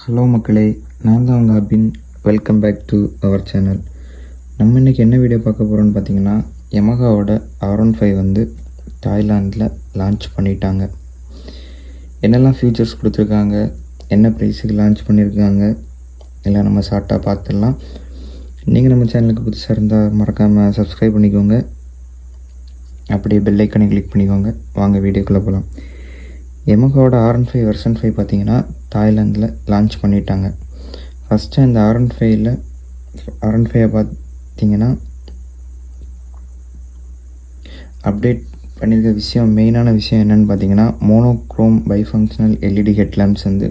Hello மக்களே, நான் தான் உங்கள் Abin. Welcome back to our channel. நம்ம இன்றைக்கி என்ன வீடியோ பார்க்க போகிறோன்னு பார்த்தீங்கன்னா, யமஹாவோட R15 வந்து தாய்லாந்தில் லான்ச் பண்ணிட்டாங்க. என்னெல்லாம் ஃபியூச்சர்ஸ் கொடுத்துருக்காங்க, என்ன ப்ரைஸுக்கு லான்ச் பண்ணியிருக்காங்க எல்லாம் நம்ம ஷார்ட்டாக பார்த்துடலாம். நீங்கள் நம்ம சேனலுக்கு புதுசாக இருந்தால் மறக்காமல் சப்ஸ்கிரைப் பண்ணிக்கோங்க, அப்படியே பெல் ஐக்கனை கிளிக் பண்ணிக்கோங்க. வாங்க வீடியோக்குள்ளே போகலாம். யமஹாவோட R15 வெர்ஷன் 5 பார்த்தீங்கன்னா தாய்லாந்தில் லான்ச் பண்ணிட்டாங்க. ஃபஸ்ட்டு இந்த R15 பார்த்தீங்கன்னா அப்டேட் பண்ணியிருக்க மெயினான விஷயம் என்னென்னு பார்த்தீங்கன்னா, மோனோக்ரோம் பைஃபங்க்ஷனல் LED ஹெட்லாம்ப்ஸ் வந்து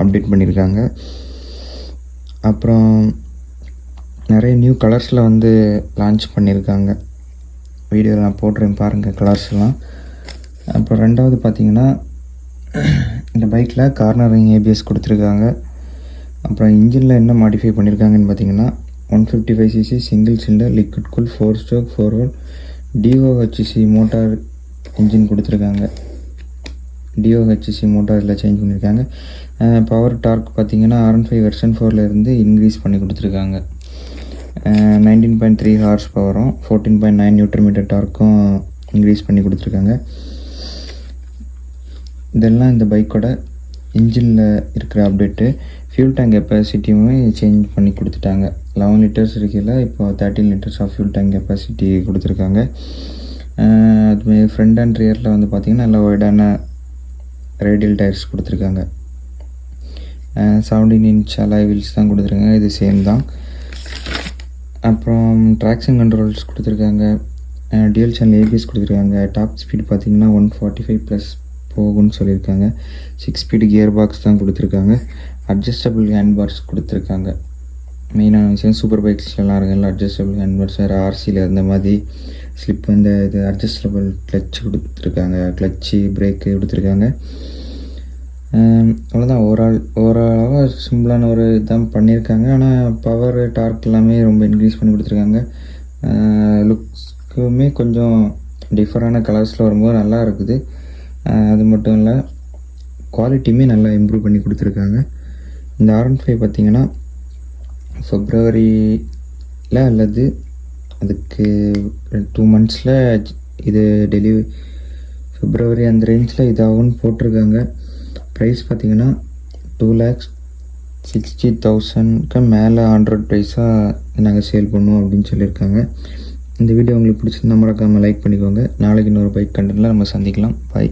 அப்டேட் பண்ணியிருக்காங்க. அப்புறம் நிறைய நியூ கலர்ஸில் வந்து லான்ச் பண்ணியிருக்காங்க. வீடியோவில் நான் போடுறேன் பாருங்கள் கலர்ஸ்லாம். அப்புறம் ரெண்டாவது பார்த்தீங்கன்னா, இந்த பைக்கில் கார்னரிங் ABS கொடுத்துருக்காங்க. அப்புறம் இன்ஜினில் என்ன மாடிஃபை பண்ணியிருக்காங்கன்னு பார்த்தீங்கன்னா, 155cc single cylinder liquid cool 4 stroke 4 volt DOHC motor engine கொடுத்துருக்காங்க. DOHC மோட்டார் இதில் சேஞ்ச் பண்ணியிருக்காங்க. பவர் டார்க் பார்த்தீங்கன்னா R15 வெர்ஷன் 4 இருந்து இன்க்ரீஸ் பண்ணி கொடுத்துருக்காங்க. 19.3 ஹார்ஸ் பவரும் 14.9 நியூட்டன் மீட்டர் டார்க்கும் இன்க்ரீஸ் பண்ணி கொடுத்துருக்காங்க. இதெல்லாம் இந்த பைக்கோட இன்ஜினில் இருக்கிற அப்டேட்டு. ஃபியூல் டேங்க் கெப்பாசிட்டியுமே சேஞ்ச் பண்ணி கொடுத்துட்டாங்க. 11 லிட்டர்ஸ் இருக்கையில் இப்போ 13 litres of fuel tank capacity கொடுத்துருக்காங்க. அதுமாரி ஃப்ரண்ட் அண்ட் ரியரில் வந்து பார்த்திங்கன்னா நல்ல ஒய்டான ரேடியல் டயர்ஸ் கொடுத்துருக்காங்க. 17 இன்ச் அலாய் வீல்ஸ் தான் கொடுத்துருக்காங்க, இது சேம் தான். அப்புறம் ட்ராக்ஷன் கண்ட்ரோல்ஸ் கொடுத்துருக்காங்க. டியூல் சேனல் ABS கொடுத்துருக்காங்க. டாப் ஸ்பீட் பார்த்திங்கன்னா 145+ போகும்னு சொல்லியிருக்காங்க. 6 ஸ்பீடு கியர் பாக்ஸ் தான் கொடுத்துருக்காங்க. அட்ஜஸ்டபிள் ஹேண்ட் பார்ஸ் கொடுத்துருக்காங்க. மெயினான விஷயம், சூப்பர் பைக்ஸ்லாம் இருக்குல்ல அட்ஜஸ்டபிள் ஹேண்ட் பார்ஸ், வேறு RCயில் இருந்த மாதிரி ஸ்லிப் இந்த இது அட்ஜஸ்டபிள் கிளச்சு கொடுத்துருக்காங்க. கிளச்சு பிரேக்கு கொடுத்துருக்காங்க. அவ்வளோதான். ஓவராலாக சிம்பிளான ஒரு இதுதான் பண்ணியிருக்காங்க. ஆனால் பவர் டார்க் எல்லாமே ரொம்ப இன்க்ரீஸ் பண்ணி கொடுத்துருக்காங்க. லுக்ஸுக்குமே கொஞ்சம் டிஃப்ரெண்டான கலர்ஸில் வரும்போது நல்லா இருக்குது. அது மட்டும் இல்லை, குவாலிட்டியுமே நல்லா இம்ப்ரூவ் பண்ணி கொடுத்துருக்காங்க. இந்த R15 பார்த்திங்கன்னா ஃபெப்ரவரியில் அல்லது அதுக்கு 2 மந்த்ஸில் இது ஃபெப்ரவரி அந்த ரேஞ்சில் இதாகும்னு போட்டிருக்காங்க. ப்ரைஸ் பார்த்திங்கன்னா 2,60,000க்கு மேலே ஆண்ட்ராய்ட் ப்ரைஸாக நாங்கள் சேல் பண்ணுவோம் அப்படின்னு சொல்லியிருக்காங்க. இந்த வீடியோ உங்களுக்கு பிடிச்சிருந்தா மறக்காமல் லைக் பண்ணிக்கோங்க. நாளைக்கு இன்னொரு பைக் கண்டென்ட்டில் நம்ம சந்திக்கலாம். பாய்.